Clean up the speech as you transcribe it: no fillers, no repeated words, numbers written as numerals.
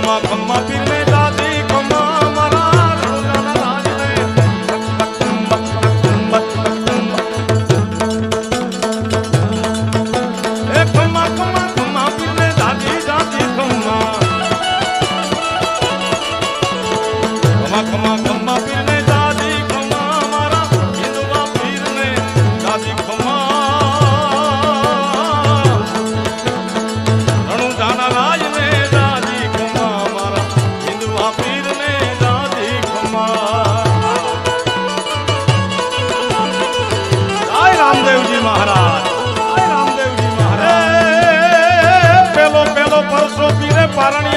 ખમ્મા ખમ્મા પીરને દાદી ખમ્મા મારા રણુજાના રાજને એ ખમ્મા ખમ્મા ખમ્મા પીરને દાદી દાદી ખમ્મા ખમ્મા ખમ્મા ખમ્મા પીરને દાદી ખમ્મા મારા હિન્દુવા પીરને દાદી ખમ્મા રણુજાના રાજને દાદી ખમ્મા મારા હિન્દુવા પીરને દાદી ખમ્મા જય રામદેવજી મહારાજ જય રામદેવજી મહારાજ પેલો પરસો પીરે પારણી